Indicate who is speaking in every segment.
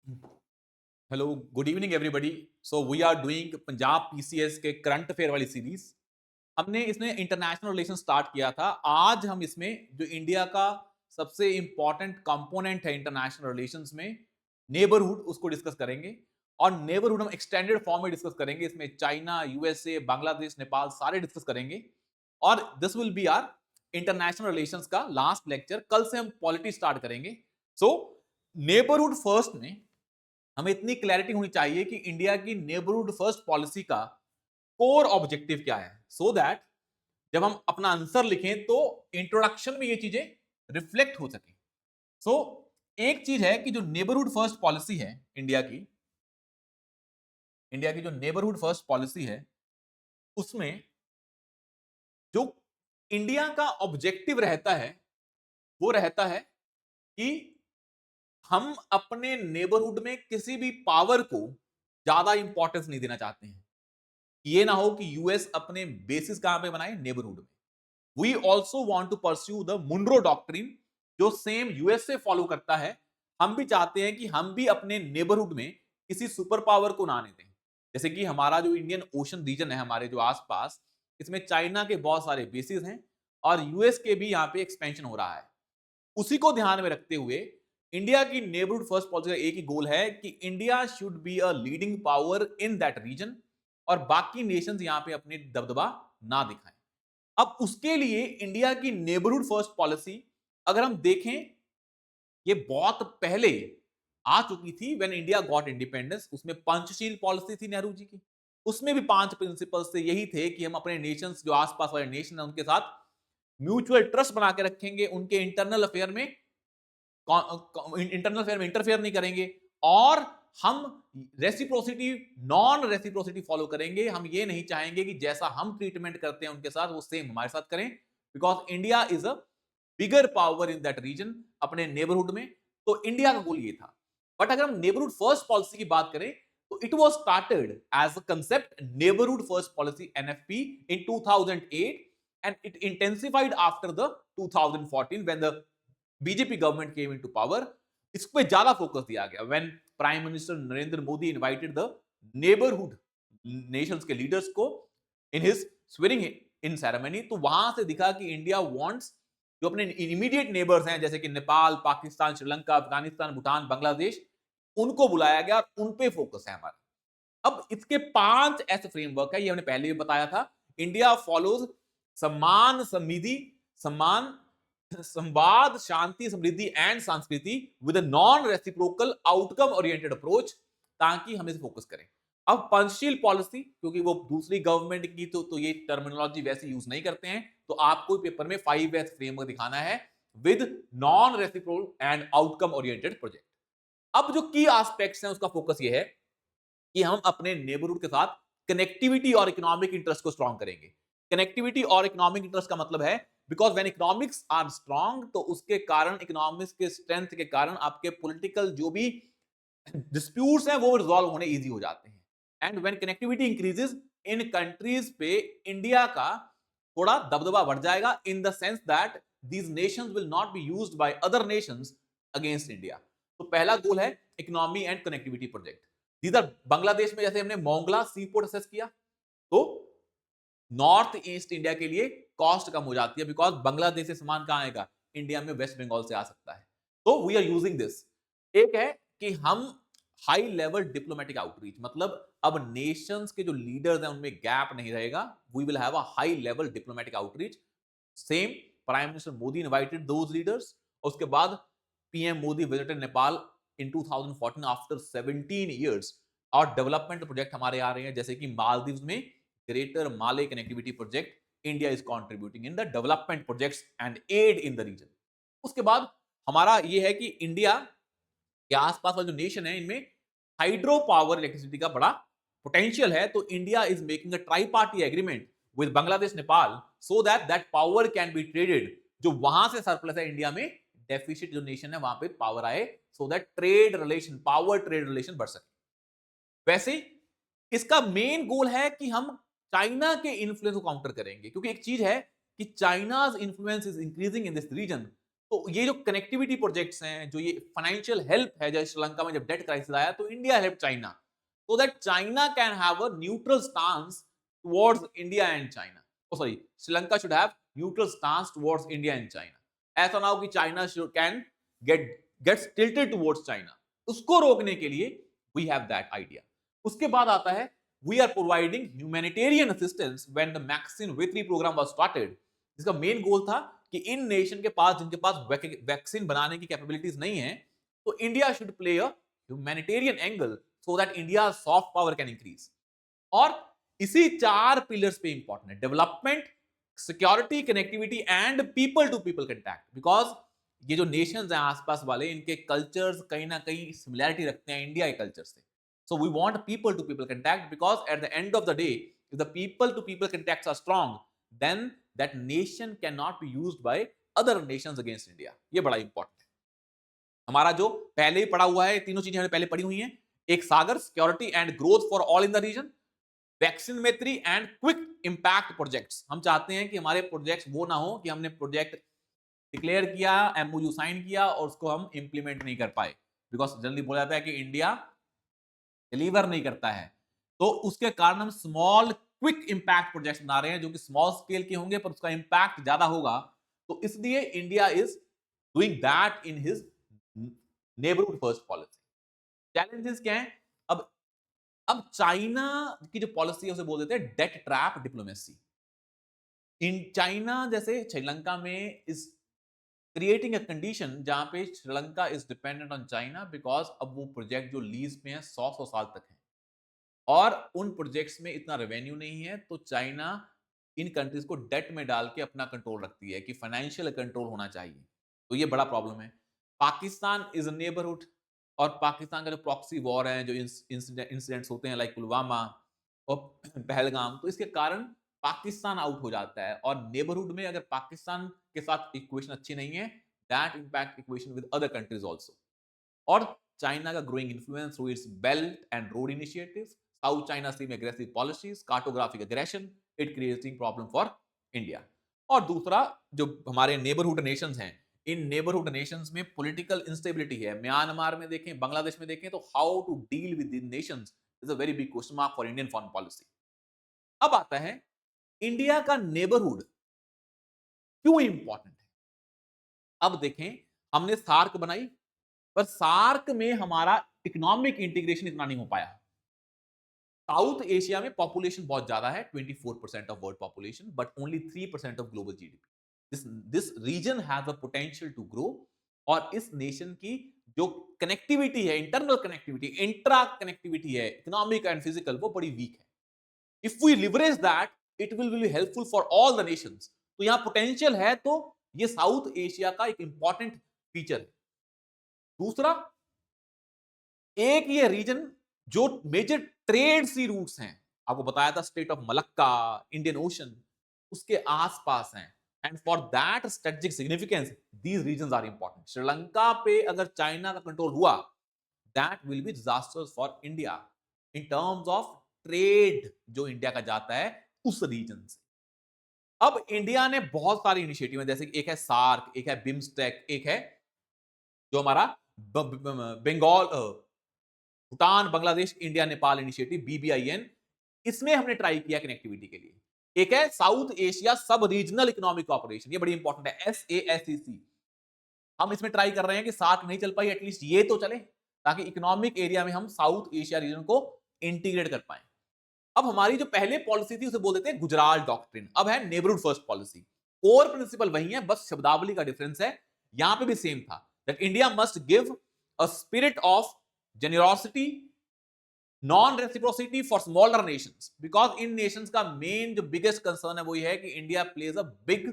Speaker 1: Hello, good evening everybody. So we are doing Punjab PCS के current affair वाली series. हमने इसमें इंटरनेशनल रिलेशन स्टार्ट किया था। आज हम इसमें जो इंडिया का सबसे इंपॉर्टेंट कंपोनेंट है इंटरनेशनल रिलेशंस में, नेबरहुड, उसको डिस्कस करेंगे। और नेबरहुड हम एक्सटेंडेड फॉर्म में डिस्कस करेंगे। इसमें चाइना, यूएसए, बांग्लादेश, नेपाल सारे डिस्कस करेंगे। और this will be our international relations का लास्ट लेक्चर। कल से हम पॉलिटी स्टार्ट करेंगे। सो नेबरहुड फर्स्ट में हमें इतनी क्लैरिटी होनी चाहिए कि इंडिया की नेबरहुड फर्स्ट पॉलिसी का कोर ऑब्जेक्टिव क्या है, सो दैट जब हम अपना आंसर लिखें तो इंट्रोडक्शन में ये चीजें रिफ्लेक्ट हो सके। सो एक चीज है कि जो नेबरहुड फर्स्ट पॉलिसी है इंडिया की जो नेबरहुड फर्स्ट पॉलिसी है, उसमें जो इंडिया का ऑब्जेक्टिव रहता है वो रहता है कि हम अपने नेबरहुड में किसी भी पावर को ज्यादा इंपॉर्टेंस नहीं देना चाहते हैं। ये ना हो कि यूएस अपने बेसिस कहां पे बनाए, नेबरहुड में। We also want to pursue the Monroe doctrine, जो सेम यूएस से फॉलो करता है। हम भी चाहते हैं कि हम भी अपने नेबरहुड में किसी सुपर पावर को ना आने दें। जैसे कि हमारा जो इंडियन ओशन रीजन है, हमारे जो आसपास, इसमें चाइना के बहुत सारे बेसिस हैं और यूएस के भी यहां पे एक्सपेंशन हो रहा है। उसी को ध्यान में रखते हुए इंडिया की नेबरहुड फर्स्ट पॉलिसी का एक ही गोल है कि India should be a leading power in that region और बाकी नेशंस यहां पे अपने दबदबा ना दिखाएं। अब उसके लिए इंडिया की नेबरहुड फर्स्ट पॉलिसी अगर हम देखें, ये बहुत पहले आ चुकी थी। व्हेन इंडिया गॉट इंडिपेंडेंस, उसमें पंचशील पॉलिसी थी नेहरू जी की। उसमें भी 5 प्रिंसिपल्स से यही थे कि हम अपने नेशंस, जो आसपास वाले नेशन है, उनके साथ म्यूचुअल ट्रस्ट बना के रखेंगे, उनके इंटरनल अफेयर में इंटरफेयर नहीं करेंगे और हम रेसिप्रोसिटी, नॉन रेसिप्रोसिटी फॉलो करेंगे। हम ये नहीं चाहेंगे कि जैसा हम ट्रीटमेंट करते हैं उनके साथ वो सेम हमारे साथ करें, because India is a bigger power in that region, अपने नेबरहुड में। तो इंडिया का गोल ये था। बट अगर हम नेबरहुड फर्स्ट पॉलिसी की बात करें तो it was started as a concept neighbourhood first policy NFP in 2008 and it intensified after the 2014 when the BJP government came into power. इस पे ज्यादा फोकस दिया गया when prime minister Narendra Modi invited the neighbourhood nations के leaders को in his swearing in ceremony. तो वहां से दिखा कि इंडिया वांट्स जो अपने इमीडिएट नेबर्स हैं, जैसे कि नेपाल, पाकिस्तान, श्रीलंका, अफगानिस्तान, भूटान, बांग्लादेश, उनको बुलाया गया और उन पे फोकस है हमारा। अब इसके 5 ऐसे फ्रेमवर्क है, ये हमने पहले भी बताया था। इंडिया फॉलोज सम्मान, समृद्धि, सम्मान, संवाद, शांति, समृद्धि एंड संस्कृति with a non reciprocal outcome oriented approach, ताकि हम इसे फोकस करें। अब पंचशील पॉलिसी, क्योंकि वो दूसरी गवर्नमेंट की तो ये टर्मिनोलॉजी वैसे यूज नहीं करते हैं, तो आपको पेपर में 5S फ्रेमवर्क दिखाना है with non reciprocal and outcome oriented project. अब जो की एस्पेक्ट्स हैं उसका फोकस ये है कि हम अपने नेबरहुड के साथ कनेक्टिविटी और इकोनॉमिक इंटरेस्ट को स्ट्रॉन्ग करेंगे। कनेक्टिविटी और इकोनॉमिक इंटरेस्ट का मतलब है, because when economics are strong, तो उसके कारण, इकोनॉमिक्स के स्ट्रेंथ के कारण, आपके पॉलिटिकल जो भी डिस्प्यूट्स हैं वो रिजॉल्व होने इजी हो जाते हैं। And when connectivity increases in countries पे, इंडिया का थोड़ा दबदबा बढ़ जाएगा, in the sense that these Nations will not be used by other nations against India. तो पहला गोल है इकोनॉमी एंड कनेक्टिविटी प्रोजेक्ट। इधर बांग्लादेश में जैसे हमने मोंगला सी पोर्ट असेस किया, तो नॉर्थ ईस्ट इंडिया के लिए कॉस्ट कम हो जाती है, बिकॉज बांग्लादेश से सामान कहां आएगा, इंडिया में वेस्ट बंगाल से आ सकता है। तो वी आर यूजिंग दिस। एक है कि हम हाई लेवल डिप्लोमेटिक आउटरीच, मतलब अब नेशंस के जो लीडर्स हैं उनमें गैप नहीं रहेगा। We will have a high level diplomatic outreach. Same, prime minister Modi invited those leaders. उसके बाद PM Modi visited Nepal in 2014 after 17 years. और डेवलपमेंट प्रोजेक्ट हमारे आ रहे हैं, जैसे कि मालदीव्स में greater Male connectivity project, India is contributing in the development projects and aid in the region. उसके बाद हमारा ये है कि इंडिया के आसपास वाले जो नेशन है, इनमें हाइड्रो पावर इलेक्ट्रिसिटी का बड़ा पोटेंशियल है। तो India is making a try party agreement with Bangladesh, Nepal, so that that power can be traded. जो वहां से सरप्लस है इंडिया में, डेफिसिट जो नेशन है वहां पे पावर आए, so that trade relation, power trade relation बढ़ सके। वैसे इसका मेन गोल है कि हम चाइना के इन्फ्लुएंस को काउंटर करेंगे, क्योंकि एक चीज है कि China's influence is increasing in this region. तो ये जो कनेक्टिविटी प्रोजेक्ट्स हैं, जो ये फाइनेंशियल हेल्प है, जैसे श्रीलंका में जब डेट क्राइसिस आया तो India help China so that China can have a neutral stance towards India and China. Oh, sorry, Sri Lanka should have neutral stance towards India and China. ऐसा ना हो कि China can get tilted towards China. उसको रोकने के लिए we have that idea. उसके बाद आता है we are providing humanitarian assistance when the Maxine V3 program was started. इसका मेन गोल था कि इन नेशन के पास जिनके पास वैक्सीन बनाने की कैपेबिलिटीज नहीं है, तो India should play a humanitarian angle so that India's soft power can increase. और इसी 4 पिलर्स पे इंपॉर्टेंट है, development, security, connectivity and people to people contact. Because ये जो नेशंस हैं आसपास वाले, इनके कल्चर्स कहीं ना कहीं सिमिलैरिटी रखते हैं इंडिया के कल्चर से। So we want people to people contact because at the end of the day if the people to people contacts are strong then that nation can not be used by other nations against India. ये बड़ा important है। हमारा जो पहले ही पढ़ा हुआ है, तीनों चीजें हमने पहले पढ़ी हुई हैं, एक SAGAR, security and growth for all in the region, vaccine Maitri and quick impact projects. हम चाहते हैं कि हमारे प्रोजेक्ट्स वो ना हो कि हमने प्रोजेक्ट डिक्लेयर किया, एमओयू साइन किया और उसको हम इंप्लीमेंट नहीं कर पाए, बिकॉज जनरली बोला जाता है कि इंडिया डिलीवर नहीं करता है। तो उसके कारण हम स्मॉल क्विक इंपैक्ट प्रोजेक्ट्स बना रहे हैं जो कि स्मॉल स्केल के होंगे पर उसका इंपैक्ट ज्यादा होगा। तो इसलिए India is doing that in his neighbourhood first policy. Challenges क्या है? अब चाइना की जो पॉलिसी है उसे बोल देते हैं date trap diplomacy. In China जैसे श्रीलंका में इज क्रिएटिंग अ कंडीशन जहां पे Sri Lanka is dependent on China because अब वो प्रोजेक्ट जो लीज पे हैं 100 साल तक है और उन प्रोजेक्ट्स में इतना रेवेन्यू नहीं है, तो चाइना इन कंट्रीज को डेट में डाल के अपना कंट्रोल रखती है कि फाइनेंशियल कंट्रोल होना चाहिए। तो ये बड़ा प्रॉब्लम है। पाकिस्तान इज अ नेबरहुड और पाकिस्तान का जो प्रॉक्सी वॉर है, जो इंसिडेंट्स होते हैं लाइक पुलवामा और पहलगाम, तो इसके कारण पाकिस्तान आउट हो जाता है। और नेबरहुड में अगर पाकिस्तान के साथ इक्वेशन अच्छी नहीं है, that impact equation with other countries also. और चाइना का growing influence through its belt and road initiatives, South China Sea में aggressive policies, cartographic aggression, it creating problem for India. और दूसरा, जो हमारे नेबरहुड नेशंस हैं, इन नेबरहुड नेशंस में पॉलिटिकल इंस्टेबिलिटी है। म्यांमार में देखें, बांग्लादेश में देखें, तो हाउ टू डील विद इन nations is a very big question mark for Indian foreign policy. अब आता है इंडिया का नेबरहुड क्यों इंपॉर्टेंट है। अब देखें, हमने सार्क बनाई पर सार्क में हमारा इकोनॉमिक इंटीग्रेशन इतना नहीं हो पाया। साउथ एशिया में पॉपुलेशन बहुत ज्यादा है, 24% of world population, but only 3% of global GDP. This region has a potential to grow. और इस नेशन की जो कनेक्टिविटी है, इंटरनल कनेक्टिविटी, इंट्रा कनेक्टिविटी है, इकोनॉमिक एंड फिजिकल, वो बड़ी वीक है। If we leverage that it will be helpful for all the nations. तो यहां पोटेंशियल है, तो ये साउथ एशिया का एक इंपॉर्टेंट फीचर है। दूसरा, एक ये रीजन जो मेजर ट्रेड सी रूट्स हैं, आपको बताया था state of Malacca, Indian ocean, उसके आसपास हैं। And for that strategic significance these regions are important. Sri Lanka पे अगर चाइना का कंट्रोल हुआ, that will be disasters for India in terms of trade जो इंडिया का जाता है उस रीजन से। अब इंडिया ने बहुत सारी इनिशिएटिव है, जैसे एक है सार्क, एक है बिम्स्टेक, एक है जो हमारा Bengal Bhutan Bangladesh India Nepal initiative BBIN, इसमें हमने ट्राई किया कनेक्टिविटी के लिए। एक है साउथ एशिया सब रीजनल इकोनॉमिक कॉर्पोरेशन, ये बड़ी इंपॉर्टेंट है, SASEC। हम इसमें ट्राई कर रहे हैं कि सार्क नहीं चल पाई, एटलीस्ट ये तो चले, ताकि इकोनॉमिक एरिया में हम साउथ एशिया रीजन को इंटीग्रेट कर पाए। अब हमारी जो पहले पॉलिसी थी उसे बोल देते हैं गुजरात डॉक्ट्रिन, अब है neighbourhood first policy. Core principle वही है, बस शब्दावली का डिफरेंस है। यहां पे भी सेम था that India must give a spirit of generosity, non reciprocity for smaller Nations, because in Nations का मेन जो बिगेस्ट कंसर्न है वो ये है कि India plays a big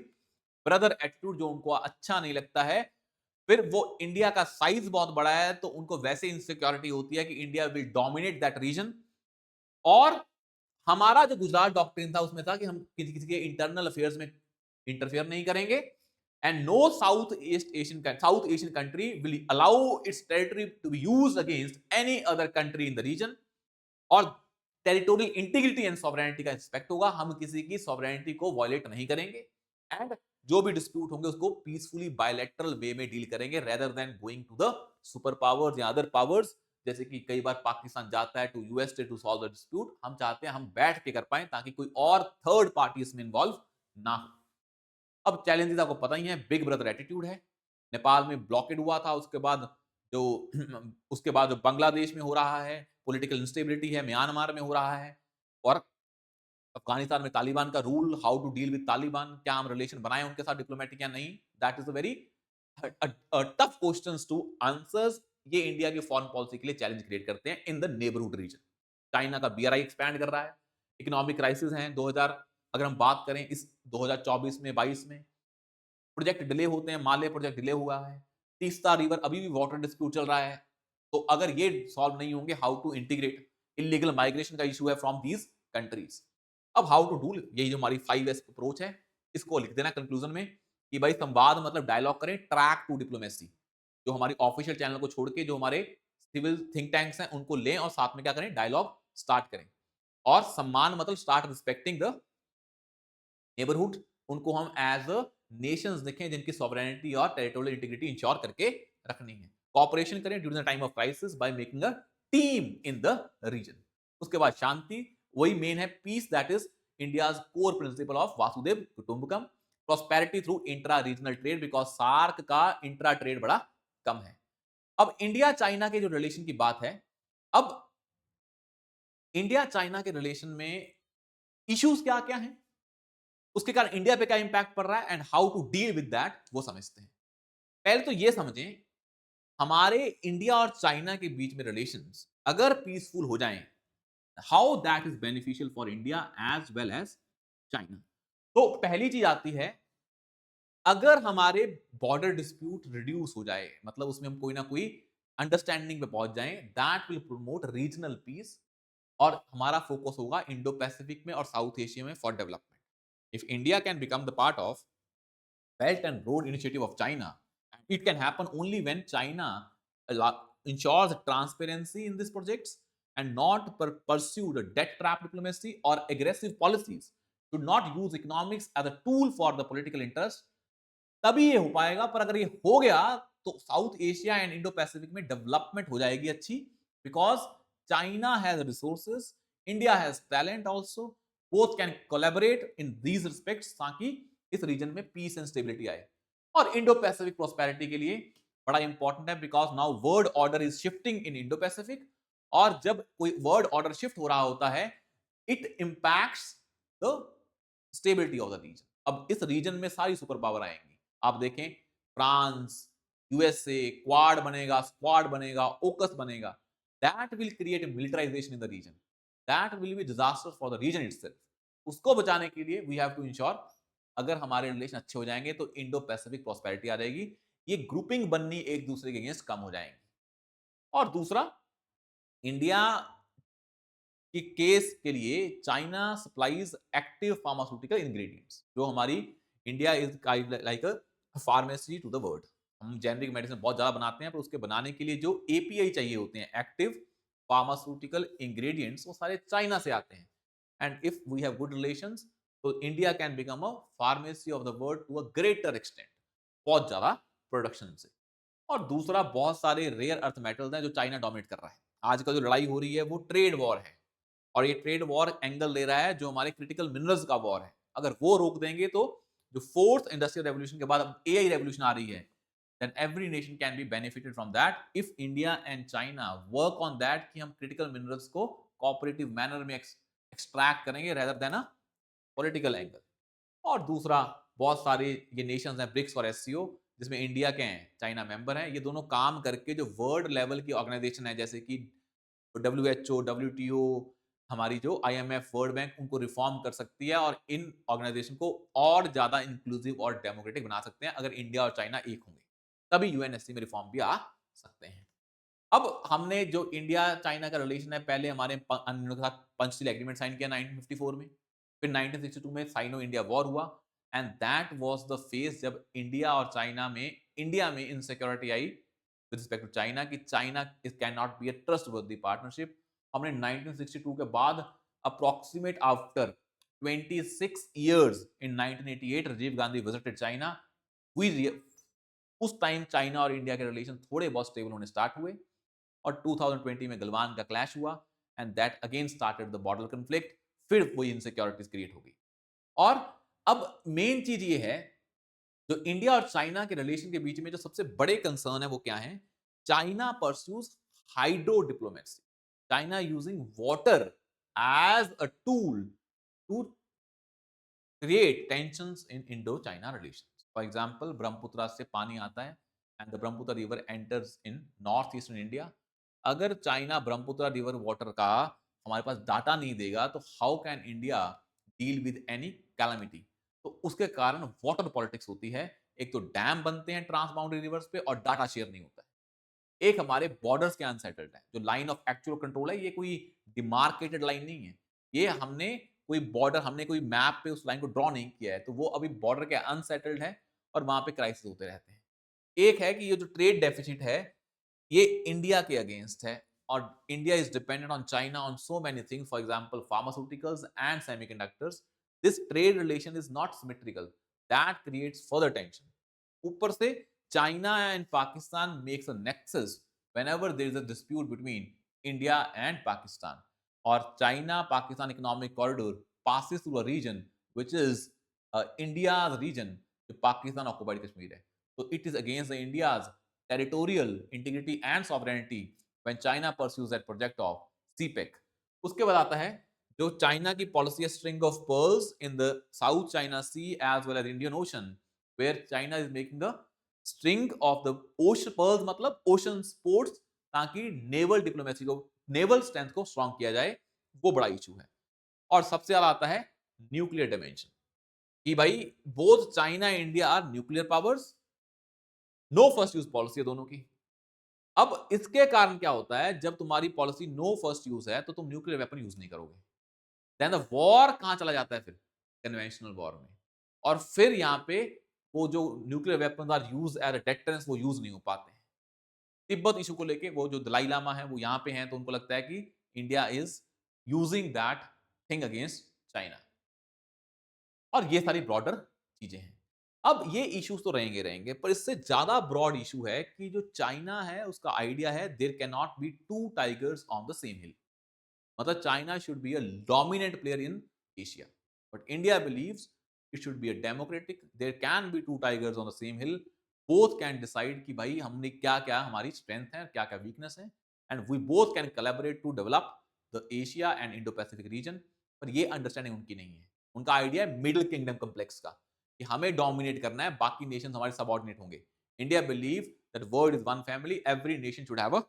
Speaker 1: brother attitude, जो उनको अच्छा नहीं लगता है। फिर वो इंडिया का साइज बहुत बड़ा है तो उनको वैसे इनसिक्योरिटी होती है कि India will dominate that region. और हमारा जो गुजरात डॉक्ट्रिन था उसमें था कि हम किसी किसी के इंटरनल अफेयर्स में इंटरफेयर नहीं करेंगे and no South Asian country will allow its territory to be used against any other country in the region. और टेरिटोरियल इंटीग्रिटी एंड सॉवरेनिटी का रिस्पेक्ट होगा, हम किसी की सॉवरेनिटी को वायलेट नहीं करेंगे। एंड जो भी डिस्प्यूट होंगे उसको पीसफुली बायलैटरल वे में डील करेंगे rather than going to the super powers या अदर पावर्स। जैसे कि कई बार पाकिस्तान जाता है to US to solve the dispute, हम चाहते हैं हम बैठ के कर पाए ताकि कोई और थर्ड पार्टी इसमें इन्वॉल्व ना हो। अब चैलेंजेस आपको पता ही है, बिग ब्रदर एटीट्यूड है। नेपाल में ब्लॉकेड हुआ था, उसके बाद जो उसके बाद जो बांग्लादेश में हो रहा है, पॉलिटिकल इंस्टेबिलिटी है, म्यांमार में हो रहा है, और अफगानिस्तान में तालिबान का rule, how to deal with Taliban, क्या हम रिलेशन बनाएं उनके साथ डिप्लोमेटिक या नहीं, that is a very tough questions to answers. ये इंडिया की फॉरेन पॉलिसी के लिए चैलेंज क्रिएट करते हैं in the neighbourhood region. China का बीआरआई एक्सपैंड कर रहा है, इकोनॉमिक क्राइसिस है 2000, अगर हम बात करें इस 2024 में 22 में प्रोजेक्ट डिले होते हैं, माले प्रोजेक्ट डिले हुआ है, तीस्ता रिवर अभी भी वाटर डिस्प्यूट चल रहा है। तो अगर ये सॉल्व नहीं होंगे, how to integrate illegal migration का इशू है फ्रॉम दीज कंट्रीज। अब हाउ टू डूल, यही जो हमारी 5S अप्रोच है, इसको लिख देना कंक्लूजन में कि भाई संवाद मतलब डायलॉग करें, ट्रैक टू डिप्लोमेसी। जो हमारी ऑफिशियल चैनल को छोड़ के जो हमारे सिविल थिंक टैंक्स हैं उनको लें और साथ में क्या करें, डायलॉग स्टार्ट करें। और सम्मान मतलब स्टार्ट रिस्पेक्टिंग द नेबरहुड, उनको हम एज अ नेशंस देखें जिनकी सॉवरेनिटी और टेरिटोरियल इंटीग्रिटी इंश्योर करके रखनी है। कोऑपरेशन करें during the time of crisis by making a team in the region. उसके बाद शांति, वही मेन है, peace that is India's core principle of Vasudhaiva Kutumbakam. Prosperity through intra regional trade, because SAARC का इंट्रा ट्रेड बड़ा कम है। अब इंडिया चाइना के जो रिलेशन की बात है, अब इंडिया चाइना के रिलेशन में इश्यूज क्या क्या हैं, उसके कारण इंडिया पे क्या इंपैक्ट पड़ रहा है and how to deal with that, वो समझते हैं। पहले तो ये समझें, हमारे इंडिया और चाइना के बीच में रिलेशंस अगर पीसफुल हो जाएं, how that is beneficial for India as well as China. तो पहली चीज आती है, अगर हमारे बॉर्डर डिस्प्यूट रिड्यूस हो जाए, मतलब उसमें हम कोई ना कोई अंडरस्टैंडिंग पे पहुंच जाएं, that will promote regional piece, और हमारा फोकस होगा इंडो पैसिफिक में और साउथ एशिया में for development. If India can become the part of Belt and Road Initiative of China, it can happen only when China ensures transparency in these projects and not pursue the debt trap diplomacy or aggressive policies. Should not use economics as a tool for the political interest. तभी ये हो पाएगा, पर अगर ये हो गया तो south Asia and Indo Pacific में डेवलपमेंट हो जाएगी अच्छी, because China has resources, India has talent also, both can collaborate in these respects, ताकि इस रीजन में पीस एंड स्टेबिलिटी आए। और इंडो पैसिफिक प्रोस्पेरिटी के लिए बड़ा इंपॉर्टेंट है, because now world order is shifting in Indo Pacific, और जब कोई वर्ल्ड ऑर्डर शिफ्ट हो रहा होता है, it impacts the stability of the region. अब इस रीजन में सारी सुपर पावर आएंगी, आप देखें फ्रांस, यूएसए, क्वाड बनेगा, स्क्वाड बनेगा, ओकस बनेगा, that will create a militarisation in the region, that will be disaster for the region itself. उसको बचाने के लिए वी हैव टू इंश्योर, अगर हमारे रिलेशन अच्छे हो जाएंगे तो इंडो पैसिफिक प्रॉस्पेरिटी आ जाएगी, ये ग्रुपिंग बननी एक दूसरे के अगेंस्ट कम हो जाएंगी। और दूसरा, इंडिया कि केस के लिए China supplies active pharmaceutical ingredients, जो हमारी India is like a pharmacy to the world. हम जेनरिक मेडिसिन बहुत ज्यादा बनाते हैं, पर उसके बनाने के लिए जो एपीआई चाहिए होते हैं, एक्टिव फार्मास्यूटिकल इंग्रेडिएंट्स, वो सारे चाइना से आते हैं। And if we have good relations, तो India can become a pharmacy of the world to a greater extent, बहुत ज्यादा प्रोडक्शन से। और दूसरा, बहुत सारे रेयर अर्थ मेटल्स हैं जो चाइना डोमिनेट कर रहा है। आजकल जो लड़ाई हो रही है वो ट्रेड वॉर है, और ये ट्रेड वॉर एंगल ले रहा है जो हमारे क्रिटिकल मिनरल्स का वॉर है। अगर वो रोक देंगे तो जो फोर्थ इंडस्ट्रियल रेवोल्यूशन के बाद अब एआई रेवोल्यूशन आ रही है, then every nation can be benefited from that if India and China work on that कि हम critical minerals को cooperative manner में extract करेंगे rather than a political angle। और दूसरा, बहुत सारे ये नेशंस हैं ब्रिक्स और एससीओ, जिसमें इंडिया के हैं, चाइना मेंबर हैं, ये दोनों काम करके जो वर्ल्ड लेवल की ऑर्गेनाइजेशन है, जैसे कि डब्ल्यूएचओ, डब्ल्यूटीओ, हमारी जो आईएमएफ, वर्ल्ड बैंक, उनको रिफॉर्म कर सकती है और इन ऑर्गेनाइजेशन को और ज्यादा इंक्लूसिव और डेमोक्रेटिक बना सकते हैं। अगर इंडिया और चाइना एक होंगे तभी यूएनएससी में रिफॉर्म भी आ सकते हैं। अब हमने जो इंडिया चाइना का रिलेशन है, पहले हमारे अन्य के साथ पंचशील एग्रीमेंट साइन किया 1954 में, फिर 1962 में साइनो इंडिया वॉर हुआ, and that was the phase जब इंडिया में इनसिक्योरिटी आई विद रिस्पेक्ट टू चाइना, कि China is can not be a trustworthy partnership. हमने 1962 के बाद approximate after 26 years in 1988 Rajiv Gandhi visited China. We उस टाइम चाइना और इंडिया के रिलेशन थोड़े बहुत स्टेबल होने स्टार्ट हुए और 2020 में गलवान का क्लैश हुआ and that again started the border conflict. फिर वही इनसिक्योरिटीज क्रिएट हो गई। और अब मेन चीज ये है, जो इंडिया और चाइना के रिलेशन के बीच में जो सबसे बड़े कंसर्न है वो क्या है? China pursues hydro diplomacy, China using water as a tool to create tensions in Indo-China relations. For example, Brahmaputra से पानी आता है and the Brahmaputra river enters in northeastern India. अगर चाइना ब्रह्मपुत्र रिवर वाटर का हमारे पास डाटा नहीं देगा तो how can India deal with any calamity? तो उसके कारण वाटर पॉलिटिक्स होती है। एक तो डैम बनते हैं ट्रांस बाउंड्री रिवर्स पे और डाटा शेयर नहीं होता है। एक हमारे बॉर्डर्स के अनसेटल्ड है, जो लाइन ऑफ एक्चुअल कंट्रोल है, ये कोई डिमार्केटेड लाइन नहीं है। ये हमने कोई बॉर्डर, हमने कोई मैप पे उस लाइन को ड्रॉ नहीं किया है, तो वो अभी बॉर्डर के अनसेटल्ड है और वहां पे क्राइसिस होते रहते हैं। एक है कि ये जो ट्रेड डेफिसिट है ये इंडिया के अगेंस्ट है और India is dependent on China on so many things, for example pharmaceuticals and semiconductors. This trade relation is not symmetrical, that creates further tension. ऊपर से China and Pakistan makes a nexus whenever there is a dispute between India and Pakistan. और China Pakistan economic corridor passes through a region which is India's region, जो Pakistan occupied Kashmir है। तो it is against the India's territorial integrity and sovereignty when China pursues that project of CPEC. उसके बाद आता है जो China की पॉलिसी है string of pearls in the South China sea as well as Indian ocean, where China is making a string of the ocean pearls, मतलब ocean sports, ताकि naval diplomacy को, नेवल स्ट्रेंथ को strong किया जाए। वो बड़ा issue है। और सबसे ज्यादा आता है न्यूक्लियर डिमेंशन, कि भाई both China India are nuclear powers, no first use policy है दोनों की। अब इसके कारण क्या होता है, जब तुम्हारी पॉलिसी नो फर्स्ट यूज है तो तुम न्यूक्लियर वेपन यूज नहीं करोगे, देन द वॉर कहां चला जाता है फिर? कन्वेंशनल वॉर में। और फिर यहां पे वो जो nuclear weapon are use as a deterrence वो यूज नहीं हो पाते हैं। तिब्बत इशू को लेके वो जो दलाई लामा है वो यहां पे हैं, तो उनको लगता है कि India is using that thing against China. और ये सारी ब्रॉडर चीजें हैं। अब ये इश्यूज तो रहेंगे रहेंगे, पर इससे ज्यादा ब्रॉड इशू है कि जो चाइना है उसका आइडिया है there can not be two tigers on the same hill. मतलब China should be a dominant player in Asia, but India believes it should be a democratic, there can be two tigers on the same hill, both can decide कि भाई हमने क्या क्या हमारी strength है, क्या क्या वीकनेस है, and we both can collaborate to develop the Asia and Indo Pacific region. पर ये अंडरस्टैंडिंग उनकी नहीं है। उनका आइडिया है मिडिल किंगडम कॉम्प्लेक्स का, कि हमें डोमिनेट करना है, बाकी नेशन हमारे सबऑर्डिनेट होंगे। India believe that world is one family, every nation should have a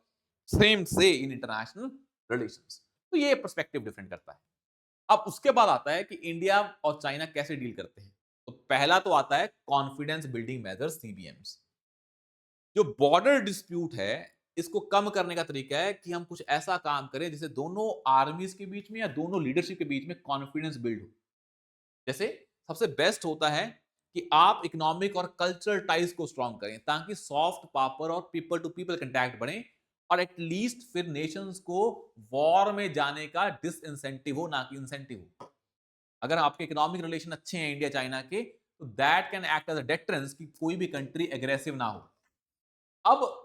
Speaker 1: same से इन इंटरनेशनल रिलेशंस। तो ये पर्सपेक्टिव डिफरेंट करता है। अब उसके बाद आता है कि इंडिया और चाइना कैसे डील करते हैं। तो पहला तो आता है कॉन्फिडेंस बिल्डिंग मेजर्स, सीबीएम्स। जो बॉर्डर डिस्प्यूट है इसको कम करने का तरीका है कि हम कुछ ऐसा काम करें जिससे दोनों आर्मीज के बीच में या दोनों लीडरशिप के बीच में कॉन्फिडेंस बिल्ड हो। जैसे सबसे बेस्ट होता है कि आप इकोनॉमिक और कल्चरल टाइज को स्ट्रॉन्ग करें, ताकि सॉफ्ट पावर और पीपल टू पीपल कंटैक्ट बढ़े, और एटलीस्ट फिर नेशंस को वॉर में जाने का डिसइंसेंटिव हो, ना कि इंसेंटिव हो। अगर आपके इकोनॉमिक रिलेशन अच्छे हैं इंडिया चाइना के, तो that can act as a deterrence कि कोई भी कंट्री एग्रेसिव ना हो। अब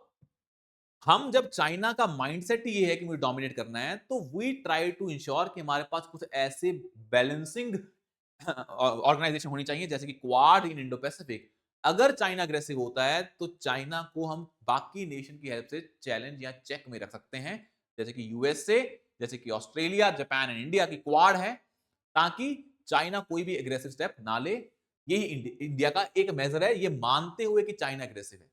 Speaker 1: हम जब चाइना का माइंडसेट ये है कि मुझे डोमिनेट करना है, तो वी ट्राई टू इंश्योर कि हमारे पास कुछ ऐसे बैलेंसिंग ऑर्गेनाइजेशन होनी चाहिए, जैसे कि क्वाड इन इंडो पैसिफिक। अगर चाइना अग्रेसिव होता है तो चाइना को हम बाकी नेशन की हेल्प से चैलेंज या चेक में रख सकते हैं, जैसे कि यूएसए, जैसे कि ऑस्ट्रेलिया, जापान एंड इंडिया की क्वाड है, ताकि चाइना कोई भी एग्रेसिव स्टेप ना ले। यही इंडिया का एक मेजर है, ये मानते हुए कि चाइना एग्रेसिव है।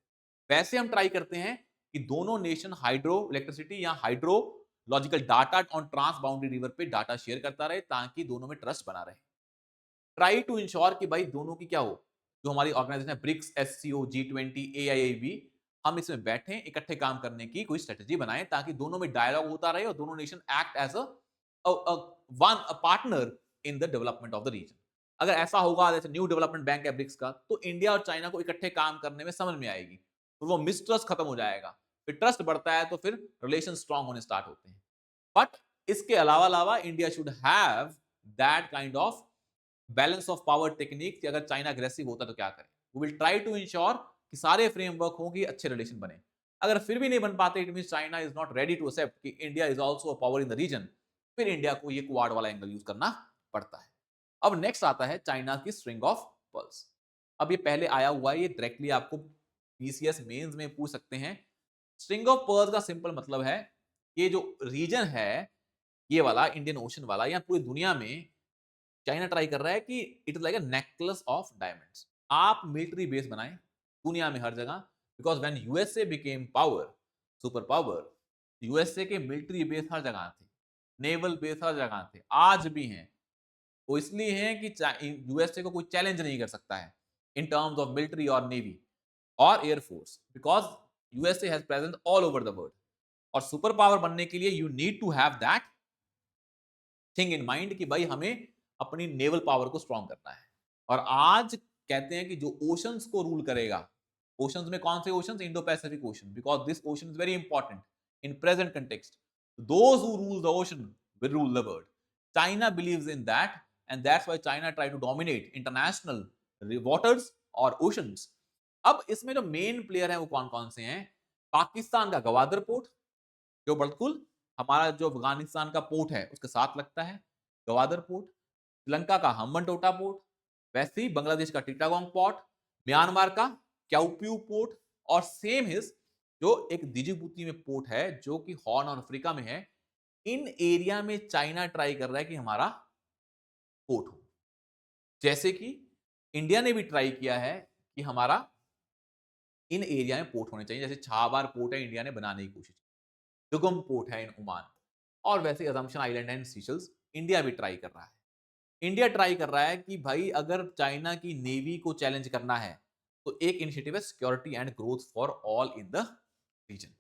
Speaker 1: वैसे हम ट्राई करते हैं कि दोनों नेशन हाइड्रो इलेक्ट्रिसिटी या hydrological data on transboundary river पे डाटा शेयर करता रहे, ताकि दोनों में ट्रस्ट बना रहे। ट्राई टू इंश्योर कि भाई दोनों की क्या हो, जो हमारी ऑर्गेनाइजेशन है ब्रिक्स, एससीओ, G20, AIIB, हम इसमें बैठे इकट्ठे काम करने की कोई स्ट्रेटेजी बनाएं, ताकि दोनों में डायलॉग होता रहे और दोनों nation act as a partner in the development of the region. अगर ऐसा होगा, जैसे न्यू डेवलपमेंट बैंक है ब्रिक्स का, तो इंडिया और चाइना को इकट्ठे काम करने में समझ में आएगी, तो वो मिसट्रस्ट खत्म हो जाएगा। फिर ट्रस्ट बढ़ता है तो फिर रिलेशन स्ट्रांग होने स्टार्ट होते हैं। बट इसके अलावा अलावा India should have that kind of balance of power technique कि अगर चाइना अग्रेसिव होता तो क्या करें। We will try to ensure कि सारे फ्रेमवर्क हो कि अच्छे रिलेशन बने। अगर फिर भी नहीं बन पाते, it means China is not ready to accept कि India is also a power in the region, फिर इंडिया को ये क्वाड वाला एंगल यूज करना पड़ता है। अब नेक्स्ट आता है चाइना की स्ट्रिंग ऑफ पर्ल्स। अब ये पहले आया हुआ है, ये डायरेक्टली आपको पीसीएस मेंस में पूछ सकते हैं। स्ट्रिंग ऑफ पर्ल्स का सिंपल मतलब है, ये जो रीजन है, ये वाला इंडियन ओशन वाला, या पूरी दुनिया में चाइना ट्राई कर रहा है कि it is like a necklace of diamonds. आप मिलिट्री बेस बनाएं दुनिया में हर जगह, because when USA became power, super power, USA के मिलिट्री बेस हर जगह थे, नेवल बेस हर जगह थे, आज भी हैं। वो इसलिए हैं कि यूएसए को कोई चैलेंज नहीं कर सकता है इन टर्म्स ऑफ मिलिट्री और नेवी और air force, because USA has presence all over the world. और सुपर पावर बनने के लिए you need to have that thing in mind कि भाई हमें अपनी नेवल पावर को स्ट्रॉन्ग करना है। और आज कहते हैं कि जो ओशंस को रूल करेगा, ओशंस में कौन से oceans? Indo Pacific ocean, because this ocean is very important in present context. Those who rule the ocean will rule the world. China believes in that, and that's why China try to dominate international waters और oceans. अब इसमें जो main player है वो कौन कौन से हैं? पाकिस्तान का गवादर पोर्ट, जो बिल्कुल हमारा जो अफगानिस्तान का पोर्ट है उसके साथ लगता है, गवादर पोर्ट। श्रीलंका का हम्बनटोटा पोर्ट, वैसे ही बांग्लादेश का टिटागोंग पोर्ट, म्यांमार का क्याउपियू पोर्ट, और सेम हिज जो एक दिजिबुती में पोर्ट है जो कि हॉर्न ऑफ अफ्रीका में है। इन एरिया में चाइना ट्राई कर रहा है कि हमारा पोर्ट हो, जैसे कि इंडिया ने भी ट्राई किया है कि हमारा इन एरिया में पोर्ट होने चाहिए। जैसे छाबार पोर्ट है, इंडिया ने बनाने की कोशिश की। दुगम पोर्ट है इन ओमान, और वैसे अजम्पशन आइलैंड एंड सीशल्स इंडिया भी ट्राई कर रहा है। इंडिया ट्राई कर रहा है कि भाई अगर चाइना की नेवी को चैलेंज करना है तो एक इनिशिएटिव है security and growth for all in the region.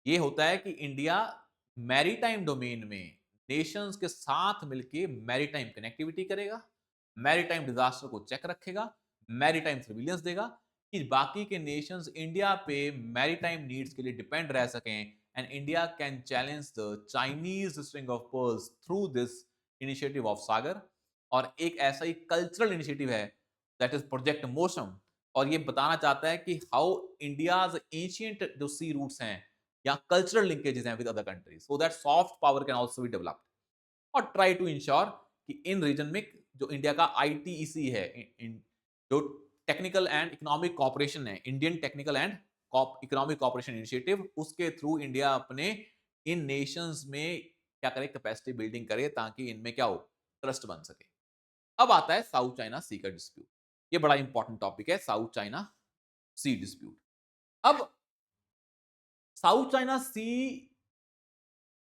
Speaker 1: ये होता है कि इंडिया मैरीटाइम डोमेन में नेशंस के साथ मिलके मैरीटाइम कनेक्टिविटी करेगा, मैरीटाइम डिजास्टर को चेक रखेगा, मैरीटाइम सर्विलेंस देगा कि बाकी के नेशंस इंडिया पे मैरीटाइम नीड्स के लिए डिपेंड रह सकें, and India can challenge the Chinese string of pearls through this initiative of SAGAR. और एक ऐसा ही कल्चरल इनिशिएटिव है दैट इज प्रोजेक्ट मोसम, और ये बताना चाहता है कि हाउ इंडियाज एंशिएंट जो सी रूट्स हैं या कल्चरल लिंकेजेस हैं with other countries, so that soft power can also be developed, और ट्राई टू इंश्योर कि इन रीजन में जो इंडिया का आईटीईसी है, जो टेक्निकल एंड इकोनॉमिक कॉपरेशन है, Indian technical and economic cooperation initiative, उसके थ्रू इंडिया अपने इन नेशंस में क्या करे, कैपेसिटी बिल्डिंग करे ताकि इनमें क्या हो, ट्रस्ट बन सके। अब आता है साउथ चाइना सी का डिस्प्यूट। ये बड़ा इंपॉर्टेंट टॉपिक है, साउथ चाइना सी डिस्प्यूट। अब साउथ चाइना सी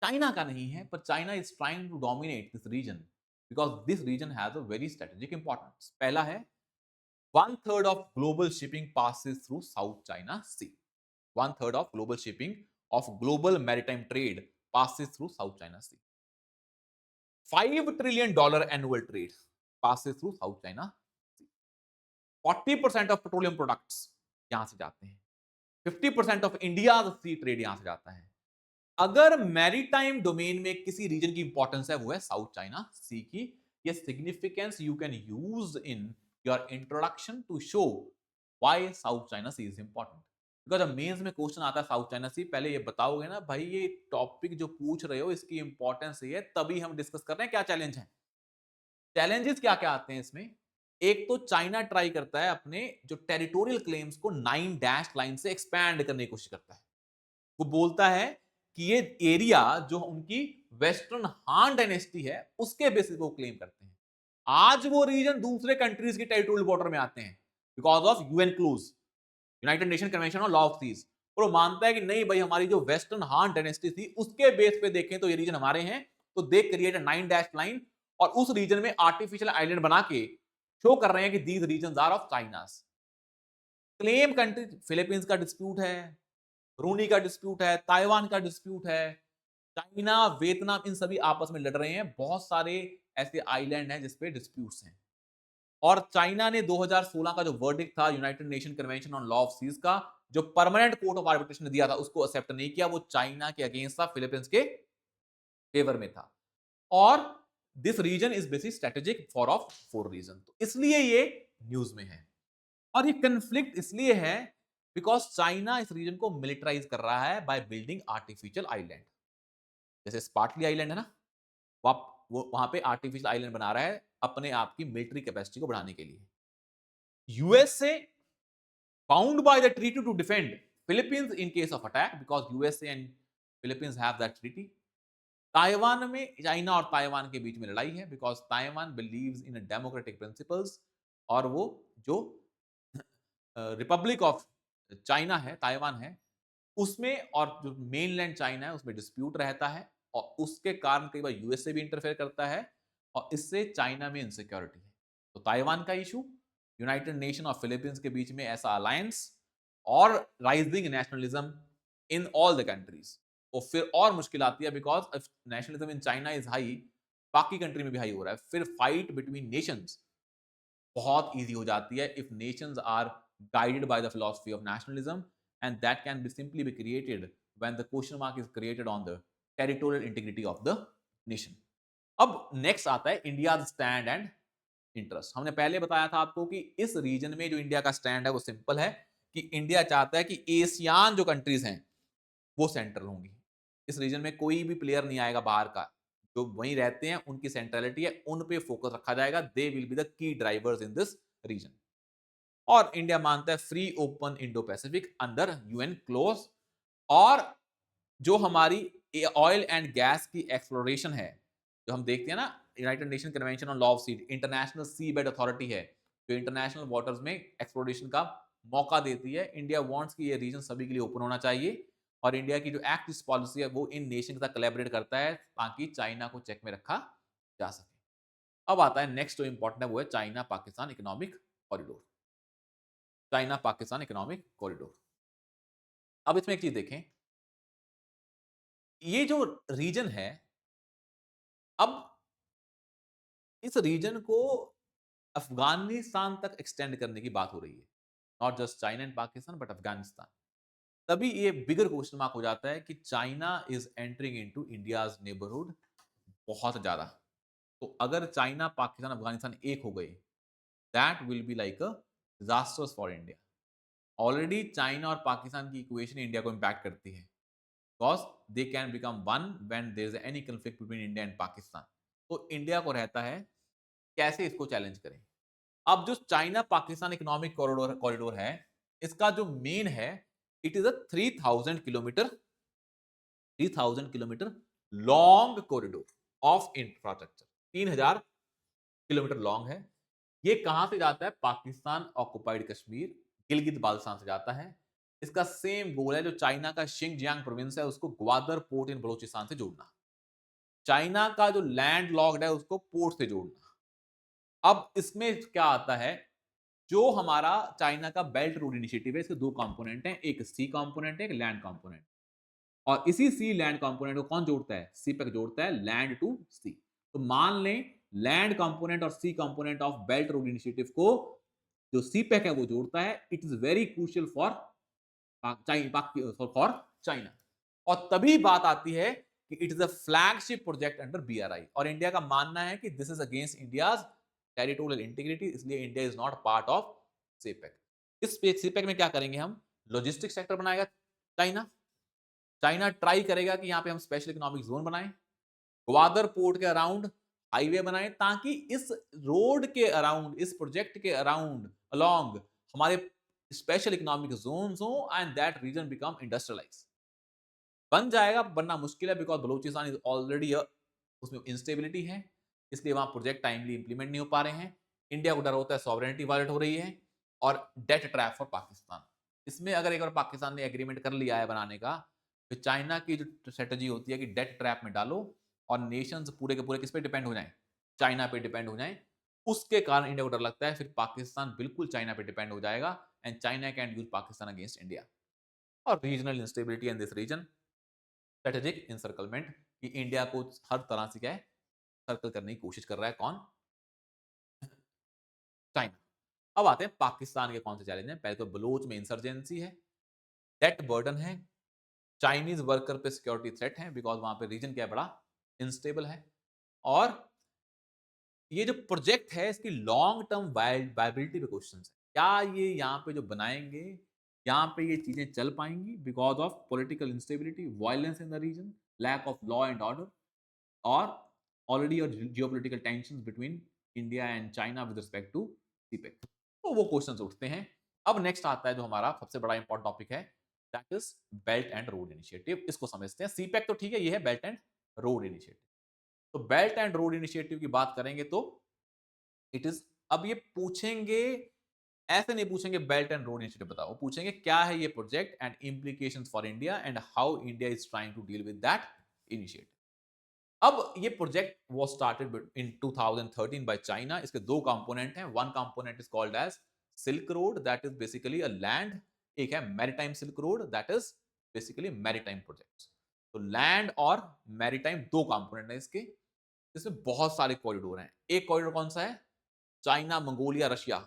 Speaker 1: चाइना का नहीं है, पर China is trying to dominate this region because this region has a very strategic importance. पहला है, 1/3 of global shipping passes through South China Sea. 1/3 of global shipping of global maritime trade passes through South China Sea. $5 trillion annual trade passes through South China Sea. 40% of petroleum products यहां से जाते हैं। 50% of India's sea trade यहां से जाता है। अगर maritime domain में किसी रीजन की इंपॉर्टेंस है वो है साउथ चाइना सी की। ये significance you can use in your introduction to show why South China sea is important. Because अब मेंस में क्वेश्चन आता है साउथ चाइना सी, पहले ये बताओगे ना भाई ये टॉपिक जो पूछ रहे हो इसकी इंपॉर्टेंस ये है, तभी हम डिस्कस कर रहे हैं क्या चैलेंज है। चैलेंजेस क्या क्या आते हैं इसमें? एक तो चाइना ट्राई करता है अपने जो टेरिटोरियल क्लेम्स को 9 डैश लाइन से एक्सपैंड करने की कोशिश करता है। वो बोलता है कि ये एरिया जो उनकी वेस्टर्न हान डायनेस्टी है उसके बेसिस पे वो क्लेम करते हैं। आज वो रीजन दूसरे कंट्रीज के टेरिटोरियल बॉर्डर में आते हैं because of UN clause, United Nation convention on law of seas. और वो मानता है कि नहीं भाई हमारी जो वेस्टर्न हान डायनेस्टी थी उसके बेस पे देखें तो ये रीजन हमारे हैं, तो दे क्रिएट 9 डैश लाइन और उस रीजन में आर्टिफिशियल आइलैंड बना के शो कर रहे हैं कि these region are of China's. Claim country Philippines का डिस्प्यूट है, ब्रूनी का डिस्प्यूट है, ताइवान का डिस्प्यूट है, चाइना, वियतनाम, इन सभी आपस में लड़ रहे हैं। बहुत सारे ऐसे आइलैंड हैं जिसपे डिस्प्यूट्स हैं। और चाइना ने 2016 का जो वर्डिक्ट था United Nation convention on law of seas का, जो परमानेंट कोर्ट ऑफ आर्बिट्रेशन ने दिया था, उसको एक्सेप्ट नहीं किया। वो चाइना के अगेंस्ट था, फिलीपींस के फेवर में था। और this region is basic strategic for of 4 region, तो इसलिए ये न्यूज में है। और ये कंफ्लिक्ट इसलिए है बिकॉज चाइना इस रीजन को मिलिटराइज कर रहा है बाय बिल्डिंग आर्टिफिशियल आइलैंड। जैसे स्पार्टली आइलैंड है ना, वो वहां पे आर्टिफिशियल आइलैंड बना रहा है अपने आप की मिलिट्री कैपेसिटी को बढ़ाने के लिए। USA bound by the treaty to defend Philippines in case of attack because USA and Philippines have that treaty. Taiwan में चाइना और ताइवान के बीच में लड़ाई है because Taiwan believes in democratic principles, और वो जो रिपब्लिक ऑफ चाइना है, ताइवान है, उसमें और जो मेनलैंड चाइना है उसमें डिस्प्यूट रहता है, और उसके कारण कई बार यूएसए भी इंटरफेयर करता है, और इससे चाइना में इनसिक्योरिटी है। तो ताइवान का इशू, यूनाइटेड नेशन और फिलीपींस के बीच में ऐसा अलायंस, और rising nationalism in all the countries, और फिर और मुश्किल आती है because nationalism in China is high, बाकी कंट्री में भी हाई हो रहा है, फिर फाइट बिटवीन नेशंस बहुत इजी हो जाती है if nations are guided by the philosophy of nationalism, and that can be simply be created when the question mark is created on the territorial integrity of the nation. अब next आता है India stand and interest. हमने पहले बताया था आपको कि इस रीजन में जो इंडिया का स्टैंड है वो सिंपल है कि इंडिया चाहता है कि एशियान जो कंट्रीज हैं वो सेंट्रल होंगी। इस रीजन में कोई भी प्लेयर नहीं आएगा बाहर का, जो वहीं रहते हैं उनकी सेंट्रलिटी है, उन पे फोकस रखा जाएगा, they will be the key drivers in this region. और इंडिया मानता है free open Indo Pacific under UN clause, और जो हमारी ऑयल एंड गैस की एक्सप्लोरेशन है, जो हम देखते हैं ना United Nation convention on law of sea, international seabed authority है जो इंटरनेशनल वाटर्स में एक्सप्लोरेशन का मौका देती है। इंडिया वांट्स कि ये रीजन सभी के लिए ओपन होना चाहिए, और इंडिया की जो एक्ट ईस्ट पॉलिसी है वो इन नेशन के साथ कोलैबोरेट करता है ताकि चाइना को चेक में रखा जा सके। अब आता है नेक्स्ट जो इंपॉर्टेंट है वो है China Pakistan economic corridor. China Pakistan economic corridor, अब इसमें एक चीज देखें, ये जो रीजन है, अब इस रीजन को अफगानिस्तान तक एक्सटेंड करने की बात हो रही है, not just China and Pakistan but Afghanistan. तभी ये बिगर क्वेश्चन मार्क हो जाता है कि China is entering into India's neighbourhood बहुत ज्यादा। तो अगर चाइना पाकिस्तान अफगानिस्तान एक हो गए, that will be like a disasters for India. Already China और पाकिस्तान की इक्वेशन इंडिया को इंपैक्ट करती है because they can become one when there is any conflict between India and Pakistan. तो इंडिया को रहता है कैसे इसको चैलेंज करें। अब जो China Pakistan economic corridor corridor है, इसका जो मेन है, it is a 3000 kilometre long corridor of infrastructure. 3000 kilometre long है। ये कहां से जाता है? पाकिस्तान ऑक्युपाइड कश्मीर, गिलगित बाल्टिस्तान से जाता है। इसका सेम गोल है जो चाइना का शिंगजियांग प्रोविंस है उसको ग्वादर पोर्ट इन बलोचिस्तान से जोड़ना, चाइना का जो लैंड लॉक्ड है उसको पोर्ट से जोड़ना। अब इसमें क्या आता है, जो हमारा चाइना का बेल्ट रोड इनिशिएटिव है, इसके दो कंपोनेंट हैं, एक सी कंपोनेंट है, एक लैंड कंपोनेंट। और इसी सी लैंड कंपोनेंट को कौन जोड़ता है? सीपेक जोड़ता है लैंड टू सी। तो मान लें लैंड कंपोनेंट और sea component of belt road initiative को जो सीपेक है वो जोड़ता है। It is very crucial for China. और तभी बात आती है कि it is a flagship project under BRI, और इंडिया का मानना है कि this is against India's territorial integrity, इसलिए India is not part of CPEC. इस सीपेक में क्या करेंगे हम? लॉजिस्टिक सेक्टर बनाएगा चाइना, चाइना ट्राई करेगा कि यहां पे हम स्पेशल इकोनॉमिक जोन बनाएं, ग्वादर पोर्ट के अराउंड हाईवे बनाएं, ताकि इस रोड के अराउंड, इस प्रोजेक्ट के अराउंड अलोंग हमारे स्पेशल इकोनॉमिक जोन्स हो and that region become industrialise. बन जाएगा, बनना मुश्किल है बिकॉज बलूचिस्तान इज ऑलरेडी उसमें इंस्टेबिलिटी है, इसलिए वहां प्रोजेक्ट टाइमली इंप्लीमेंट नहीं हो पा रहे हैं। इंडिया को डर होता है सॉवरेनिटी वायलेट हो रही है, और डेट ट्रैप फॉर पाकिस्तान। इसमें अगर एक बार पाकिस्तान ने एग्रीमेंट कर लिया है बनाने का, तो चाइना की जो स्ट्रेटजी होती है कि डेट ट्रैप में डालो और नेशंस पूरे के पूरे किस पे डिपेंड हो जाएं? चाइना पे डिपेंड हो जाएं। उसके कारण इंडिया को डर लगता है फिर पाकिस्तान बिल्कुल चाइना पे डिपेंड हो जाएगा and China can use Pakistan against India. और regional instability in this region, strategic encirclement, कि इंडिया को हर तरह से क्या है, सर्कल करने की कोशिश कर रहा है कौन? चाइना। अब आते हैं पाकिस्तान के कौन से चैलेंज हैं। पहले तो बलोच में इंसर्जेंसी है, डेट बर्डन है, चाइनीज वर्कर पे सिक्योरिटी थ्रेट है बिकॉज वहां पे रीजन क्या है, बड़ा इनस्टेबल है, और ये जो प्रोजेक्ट है इसकी लॉन्ग टर्म वायबिलिटी पे क्वेश्चन है। क्या ये यहाँ पे जो बनाएंगे, यहाँ पे ये चीजें चल पाएंगी because of political instability, violence in the region, lack of law and order, और already a geopolitical tensions between India and China with respect to CPEC। तो वो क्वेश्चंस उठते हैं। अब नेक्स्ट आता है जो हमारा सबसे बड़ा इंपॉर्टेंट टॉपिक है, that is belt and road initiative. इसको समझते हैं। सीपैक तो ठीक है, ये है बेल्ट एंड रोड इनिशिएटिव। तो बेल्ट एंड रोड इनिशिएटिव की बात करेंगे तो इट इज, अब ये पूछेंगे, ऐसे नहीं पूछेंगे बेल्ट एंड रोड इनिशिएटिव बताओ, पूछेंगे क्या है ये project and implications for India and how India is trying to deal with that initiative. अब ये project was started in 2013 by China. इसके दो कंपोनेंट हैं। One component is called as silk road, that is basically a land. एक है maritime silk road, that is basically maritime projects. तो land और maritime दो कंपोनेंट हैं इसके। इसमें बहुत सारे कॉरिडोर हैं। एक कॉरिडोर कौन सा है? China Mongolia Russia.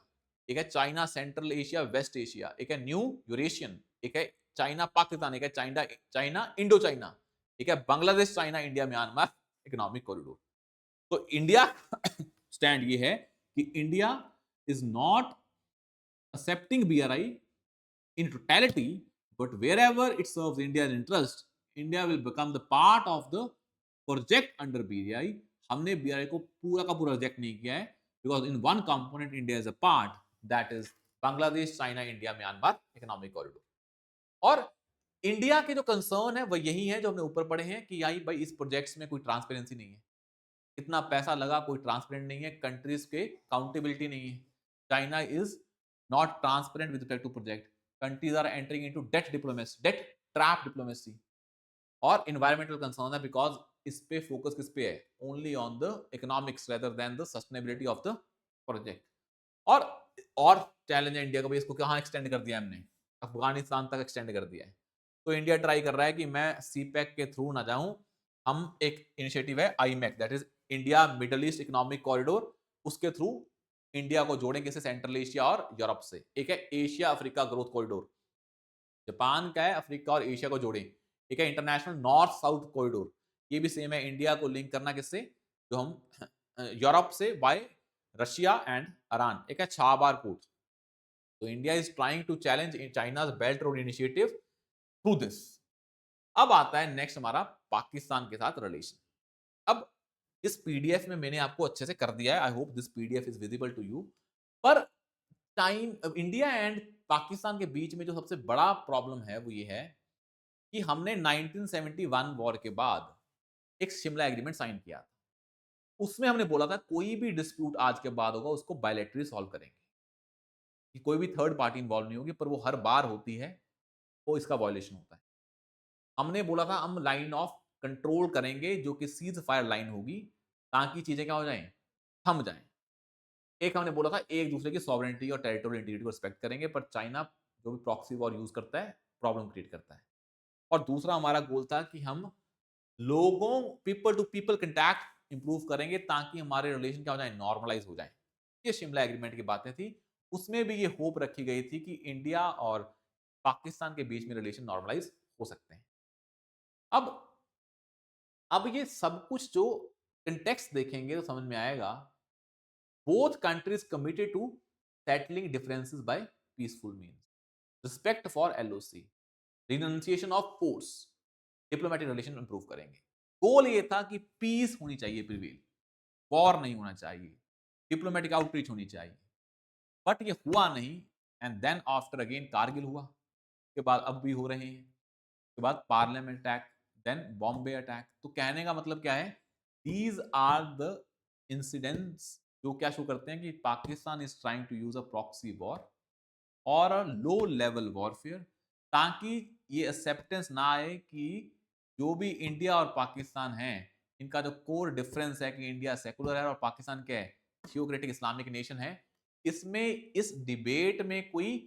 Speaker 1: एक है China central Asia west Asia. एक है न्यू यूरेशियन। एक है चाइना पाकिस्तान। एक है चाइना चाइना इंडो चाइना। एक है Bangladesh China India Myanmar economic corridor. तो इंडिया स्टैंड ये है कि India is not accepting BRI in totality, but wherever it serves India's interest, India will become the part of the project under BRI। हमने BRI को पूरा का पूरा reject नहीं किया है, because in one component India is a part, that is Bangladesh China India Myanmar economic corridor. और India के जो कंसर्न है वो यही है जो हमने ऊपर पढ़े हैं कि याई भाई इस प्रोजेक्ट्स में कोई ट्रांसपेरेंसी नहीं है, कितना पैसा लगा कोई ट्रांसपेरेंट नहीं है, कंट्रीज के काउंटेबिलिटी नहीं है। China is not transparent with respect to project. Countries are entering into debt diplomacy, debt trap diplomacy. और एनवायरमेंटल कंसर्न है बिकॉज इस पे फोकस किस पे है? Only on the economics rather than the sustainability of the project. और और challenge है इंडिया का, भाई इसको कहाँ एक्सटेंड कर दिया हमने? अफगानिस्तान तक एक्सटेंड कर दिया है। तो इंडिया ट्राई कर रहा है कि मैं सीपैक के थ्रू ना जाऊं। हम एक इनिशिएटिव है iMac, that is India middle east economic corridor, उसके थ्रू इंडिया को जोड़ें किसे? सेंट्रल एशिया और यूरोप से। एक है Asia Africa growth corridor, Japan का है, अफ्रीका और एशिया को जोड़ें। एक है इंटरनेशनल नॉर्थ साउथ कॉरिडोर, ये भी सेम है, इंडिया को लिंक करना किससे? जो हम यूरोप से बाय रशिया एंड ईरान। एक है छाबार पोर्ट। तो India is trying to challenge China's belt road initiative through this. अब आता है नेक्स्ट हमारा पाकिस्तान के साथ रिलेशन। अब इस पीडीएफ में मैंने आपको अच्छे से कर दिया है, I hope this PDF is visible to you. पर इंडिया एंड पाकिस्तान के बीच में जो सबसे बड़ा प्रॉब्लम है वो ये है कि हमने 1971 वॉर के बाद एक शिमला एग्रीमेंट साइन किया था। उसमें हमने बोला था कोई भी डिस्प्यूट आज के बाद होगा उसको बायलैटरली सॉल्व करेंगे, कि कोई भी थर्ड पार्टी इन्वॉल्व नहीं होगी। पर वो हर बार होती है, वो इसका वायलेशन होता है। हमने बोला था हम लाइन ऑफ कंट्रोल करेंगे जो कि सीज फायर लाइन होगी, ताकि चीजें क्या हो जाएं? थम जाएं। एक हमने बोला था एक दूसरे की सॉवरेनिटी और टेरिटोरियल इंटीग्रिटी को रिस्पेक्ट करेंगे, पर चाइना जो भी प्रॉक्सी वॉर यूज करता है प्रॉब्लम क्रिएट करता है। और दूसरा हमारा गोल था कि हम लोगों people to people contact improve करेंगे ताकि हमारे रिलेशन क्या हो जाए? नॉर्मलाइज हो जाए। ये शिमला एग्रीमेंट की बातें थी। उसमें भी ये होप रखी गई थी कि इंडिया और पाकिस्तान के बीच में रिलेशन नॉर्मलाइज हो सकते हैं। अब ये सब कुछ जो कंटेक्स्ट देखेंगे तो समझ में आएगा, both countries committed to settling differences by peaceful means, respect for LOC, renunciation of force, diplomatic relation improve करेंगे। गोल ये था कि पीस होनी चाहिए, प्रिवेल, वॉर नहीं होना चाहिए, डिप्लोमेटिक आउटरीच होनी चाहिए। बट ये हुआ नहीं। And then after again Kargil हुआ, उसके बाद अब भी हो रहे हैं, उसके बाद parliament attack, then Bombay attack. तो कहने का मतलब क्या है? दीज आर द इंसिडेंट्स जो क्या शो करते हैं कि Pakistan is trying to use a proxy war और अ लो लेवल वॉरफेयर, ताकि ये एक्सेप्टेंस ना आए कि जो भी इंडिया और पाकिस्तान है, इनका जो कोर डिफरेंस है कि इंडिया सेकुलर है और पाकिस्तान क्या है? थियोक्रेटिक इस्लामिक नेशन है। इसमें इस डिबेट में कोई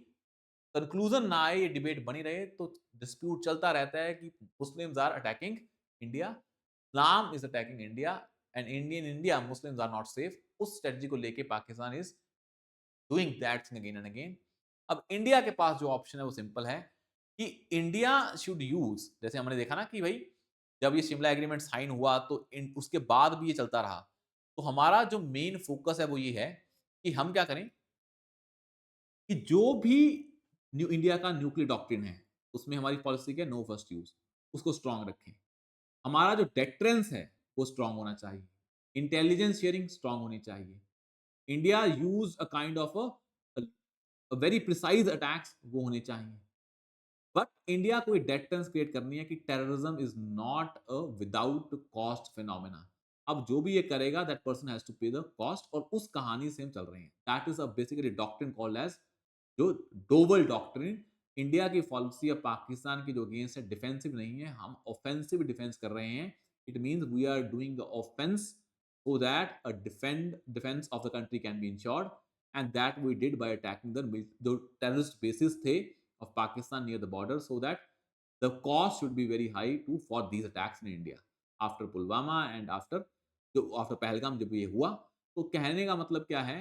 Speaker 1: कंक्लूजन ना आए, ये डिबेट बनी रहे, तो डिस्प्यूट चलता रहता है कि Muslims are attacking India, Islam is attacking India, and Indian India Muslims are not safe. उस स्ट्रेटजी को लेके Pakistan is doing that thing again and again. अब इंडिया के पास जो ऑप्शन है वो सिंपल है कि इंडिया शुड यूज, जैसे हमने देखा ना कि भाई जब ये शिमला एग्रीमेंट साइन हुआ तो उसके बाद भी ये चलता रहा तो हमारा जो मेन फोकस है वो ये है कि हम क्या करें कि जो भी न्यू इंडिया का न्यूक्लियर डॉक्ट्रिन है, उसमें हमारी पॉलिसी क्या है, नो फर्स्ट यूज़, उसको स्ट्रॉन्ग रखें। हमारा जो डेटरेंस है, वो स्ट्रॉन्ग होना चाहिए। इंटेलिजेंस शेयरिंग स्ट्रॉन्ग होनी चाहिए। India use a kind of very precise attacks वो होने चाहिए। बट इंडिया को एक डेटरेंस क्रिएट करनी है कि terrorism is not a without cost phenomena. अब जो भी ये करेगा दैट पर्सन हैज़ टू पे द कॉस्ट, और उस कहानी से हम चल रहे हैं। That is a basically doctrine called as जो डोवल डॉक्ट्रिन। इंडिया की पॉलिसी अब पाकिस्तान के जो अगेंस्ट है डिफेंसिव नहीं है, हम ऑफेंसिव डिफेंस कर रहे हैं। It means we are doing the offence so that a defense of the country can be ensured, and that we did by attacking the terrorist bases थे of Pakistan near the border, so that the cost should be very high to for these attacks in India after Pulwama and after Pahalgam जब ये हुआ। तो कहने का मतलब क्या है,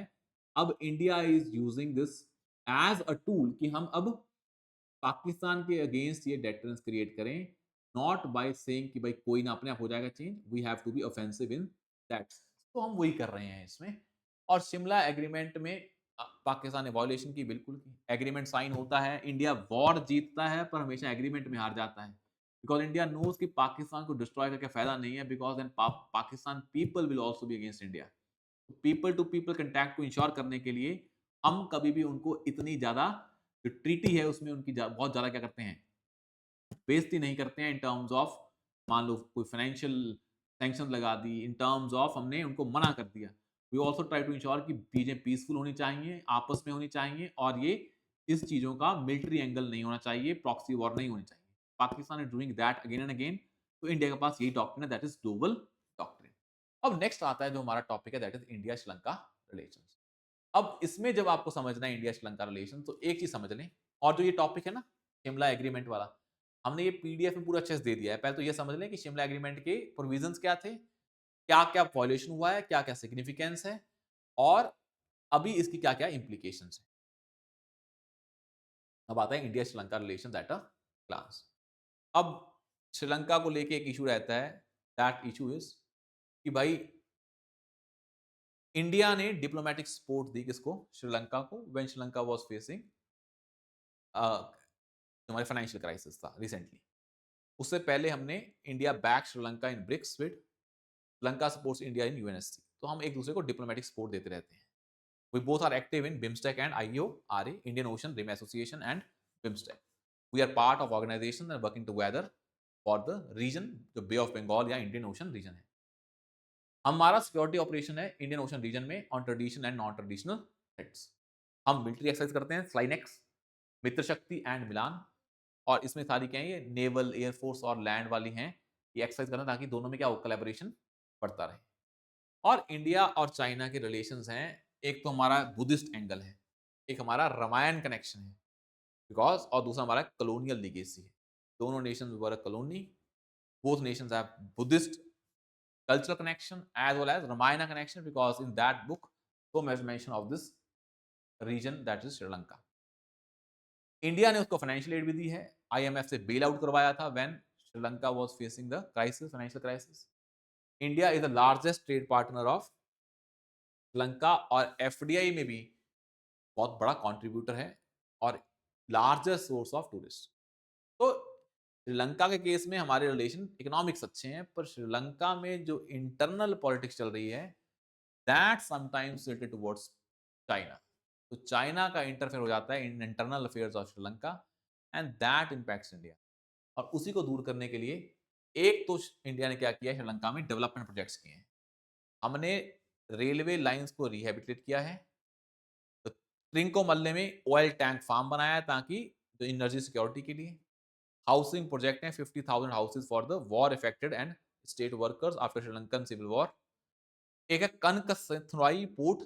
Speaker 1: अब India is using this as a tool कि हम अब पाकिस्तान के अगेंस्ट ये डेटरेंस क्रिएट करें, नॉट बाय सेइंग कि भाई कोई ना अपने आप हो जाएगा change, we have to be offensive in that. तो हम वही कर रहे हैं इसमें। और शिमला एग्रीमेंट में पाकिस्तान ने वॉयलेशन की, बिल्कुल की। एग्रीमेंट साइन होता है, इंडिया वॉर जीतता है पर हमेशा एग्रीमेंट में हार जाता है, बिकॉज इंडिया नोज कि पाकिस्तान को डिस्ट्रॉय करके फायदा नहीं है, because then Pakistan people will also be against India. People to people contact को इंश्योर करने के लिए हम कभी भी उनको इतनी ज्यादा जो ट्रीटी है उसमें उनकी बहुत ज्यादा क्या करते हैं, बेइज्जती नहीं करते हैं इन टर्म्स ऑफ, मान लो कोई फाइनेंशियल सैंक्शन लगा दी, इन टर्म्स ऑफ हमने उनको मना कर दिया। We also try to ensure कि चीजें पीसफुल होनी चाहिए, आपस में होनी चाहिए, और ये इस चीजों का मिलिट्री एंगल नहीं होना चाहिए, प्रॉक्सी वॉर नहीं होनी चाहिए। Pakistan is doing that again and again. तो इंडिया के पास यही डॉक्ट्रिन है, दैट इज ग्लोबल डॉक्ट्रिन। अब नेक्स्ट आता है जो हमारा टॉपिक है, that is India Sri Lanka relation. अब इसमें जब आपको समझना है इंडिया श्रीलंका रिलेशन, तो एक चीज समझ लें, और जो ये टॉपिक है ना शिमला एग्रीमेंट वाला, हमने ये पीडीएफ में पूरा अच्छे से दे दिया है। पहले तो ये समझ लें कि शिमला एग्रीमेंट के प्रोविजंस क्या थे, क्या क्या वॉल्यूशन हुआ है, क्या क्या सिग्निफिकेंस है, और अभी इसकी क्या क्या इंप्लीकेशन है। अब आता है India Sri Lanka relation at a glance. अब श्रीलंका को लेके एक इशू रहता है, दैट इशू इज कि भाई इंडिया ने डिप्लोमेटिक सपोर्ट दी किसको, श्रीलंका को, व्हेन श्रीलंका वाज फेसिंग हमारे फाइनेंशियल क्राइसिस था रिसेंटली। उससे पहले हमने India back Sri Lanka in BRICS with Sri Lanka supports India in UNSC. तो हम एक दूसरे को डिप्लोमेटिक सपोर्ट देते रहते हैं। We both are active in BIMSTEC and IO RA, Indian ocean rim association and BIMSTEC. We are part of organisation and working together for the region जो bay of Bengal या इंडियन ओशन रीजन है। हमारा security operation है Indian ocean reason में on traditional and non traditional threats. हम military exercise करते हैं, SLINEX, मित्र शक्ति एंड मिलान, और इसमें सारी क्या है, ये नेवल, एयरफोर्स और लैंड वाली हैं। ये एक्सरसाइज करना ताकि दोनों में क्या हो, कोलैबोरेशन बढ़ता रहे। और इंडिया और चाइना के रिलेशंस हैं, एक तो हमारा बुद्धिस्ट एंगल है, एक हमारा रामायण कनेक्शन है, बिकॉज, और दूसरा हमारा कॉलोनियल लीगेसी है। दोनों Nations were a colony, both Nations have Buddhist cultural connection as well as Ramayana connection, because in that book so much mention of this region, that is Sri Lanka. India ने उसको financial aid भी दी है, IMF से bail out करवाया था when Sri Lanka was facing the crisis, financial crisis. India is the largest trade partner of Sri Lanka, और FDI में भी बहुत बड़ा कंट्रीब्यूटर है, और लार्जेस्ट सोर्स ऑफ टूरिस्ट। तो श्रीलंका के केस में हमारे रिलेशन इकोनॉमिक्स अच्छे हैं, पर श्रीलंका में जो इंटरनल पॉलिटिक्स चल रही है, that sometimes related towards China. तो चाइना का इंटरफेयर हो जाता है in internal affairs of Sri Lanka, and that impacts India. और उसी को दूर करने के लिए एक तो इंडिया ने क्या किया है, श्रीलंका में डेवलपमेंट प्रोजेक्ट्स किए हैं। हमने रेलवे लाइंस को रिहेबिलिटेट किया है, तो त्रिंकोमल्ले में ऑयल टैंक फार्म बनाया है ताकि जो एनर्जी सिक्योरिटी के लिए। हाउसिंग प्रोजेक्ट है, 50,000 houses for the war affected and state workers after Sri Lankan civil war. एक है कनकसथुराई पोर्ट,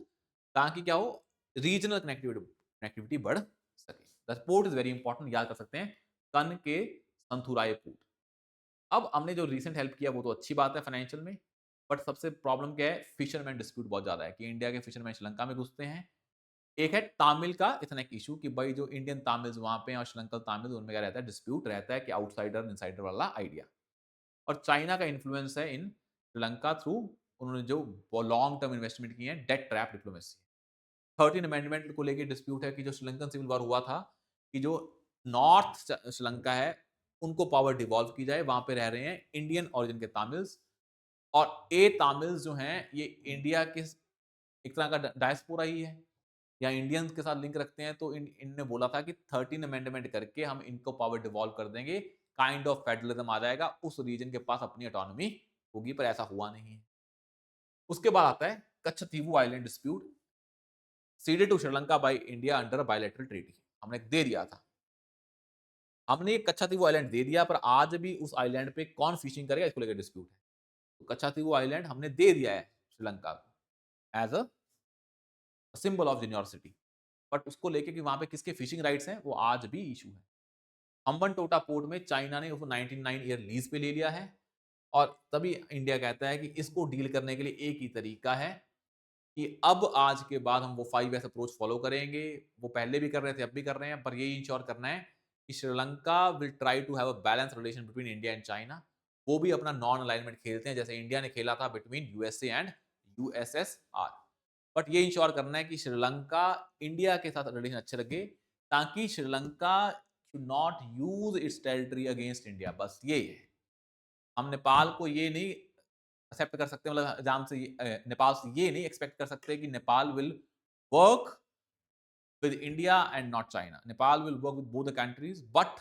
Speaker 1: ताकि क्या हो, रीजनल कनेक्टिविटी बढ़ सके। The port is very important, याद कर सकते हैं, कन के संथुराई पोर्ट। अब हमने जो रिसेंट हेल्प किया वो तो अच्छी बात है फाइनेंशियल में, बट सबसे प्रॉब्लम क्या है, फिशरमैन डिस्प्यूट बहुत ज्यादा है कि इंडिया के फिशरमैन श्रीलंका में घुसते हैं। एक है तामिल का इतना एक इशू कि भाई जो इंडियन तामिल्स वहां पे और श्रीलंकन तामिल्स, उनमें क्या रहता है, डिस्प्यूट रहता है कि आउटसाइडर इनसाइडर वाला आइडिया। और चाइना का इन्फ्लुएंस है इन श्रीलंका थ्रू उन्होंने जो लॉन्ग टर्म इन्वेस्टमेंट की है, डेट ट्रैप डिप्लोमेसी। 13 अमेंडमेंट को लेके डिस्प्यूट है कि जो श्रीलंकन सिविल वॉर हुआ था, कि जो नॉर्थ श्रीलंका है, उनको पावर डिवॉल्व की जाए, वहां पे रह रहे हैं इंडियन ओरिजिन के तमिल्स, और ए तमिल्स जो हैं ये इंडिया के एक तरह का डायस्पोरा ही है या इंडियंस के साथ लिंक रखते हैं, तो इनने बोला था कि 13 अमेंडमेंट करके हम इनको पावर डिवॉल्व कर देंगे, काइंड ऑफ फेडरलिज्म आ जाएगा, उस रीजन के पास अपनी ऑटोनॉमी होगी, पर ऐसा हुआ नहीं है। उसके बाद आता है Katchatheevu island dispute, ceded to Sri Lanka by India under bilateral treaty. हमने दे दिया था, हमने ये कच्छतीवू आइलैंड दे दिया, पर आज भी उस आइलैंड पे कौन फिशिंग करेगा इसको लेकर डिस्प्यूट है। तो कच्छतीवू आइलैंड हमने दे दिया है श्रीलंका को as a symbol of generosity, but उसको लेके कि वहां पे किसके फिशिंग राइट्स हैं वो आज भी इशू है। हम्बनटोटा पोर्ट में चाइना ने उसको 99 ईयर लीज पे ले लिया है, और तभी इंडिया कहता है कि इसको डील करने के लिए एक ही तरीका है कि अब आज के बाद हम वो 5S अप्रोच फॉलो करेंगे। वो पहले भी कर रहे थे, अब भी कर रहे हैं, पर ये इंश्योर करना है कि Sri Lanka will try to have a balance relation between India and China. वो भी अपना नॉन अलाइनमेंट खेलते हैं जैसे इंडिया ने खेला था between USA and USSR. But ये इंश्योर करना है कि श्रीलंका इंडिया के साथ रिलेशन अच्छे रखे, ताकि Sri Lanka should not use it's territory against India. बस ये है, हम नेपाल को ये नहीं एक्सेप्ट कर सकते, मतलब जान से नेपाल से ये नहीं एक्सपेक्ट कर सकते कि Nepal will work with India and not China. Nepal will work with both the countries, but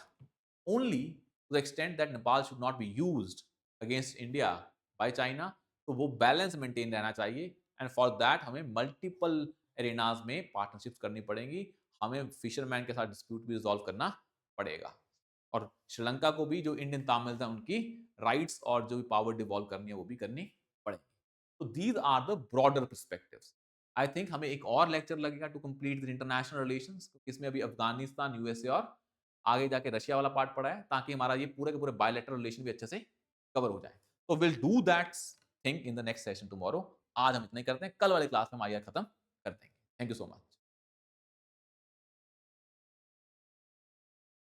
Speaker 1: only to the extent that Nepal should not be used against India by China. तो वो बैलेंस मेंटेन रहना चाहिए, and for that हमें multiple arenas में partnerships करनी पड़ेंगी। हमें fisherman के साथ डिस्प्यूट भी रिजॉल्व करना पड़ेगा, और श्रीलंका को भी जो इंडियन तामिल्स हैं उनकी राइट्स और जो भी पावर डिवॉल्व करनी है वो भी करनी पड़ेगी। तो these are the broader perspectives. I think हमें एक और लेक्चर लगेगा to complete the international relations, इसमें अभी अफगानिस्तान, यूएसए और आगे जाके रशिया वाला पार्ट पड़ा है, ताकि हमारा ये पूरे के पूरे बायलैटरल रिलेशन भी अच्छे से कवर हो जाए। तो will do that thing in the next session tomorrow. आज हम इतना ही करते हैं, कल वाले क्लास में हम आइए खत्म करते हैं। Thank you so much.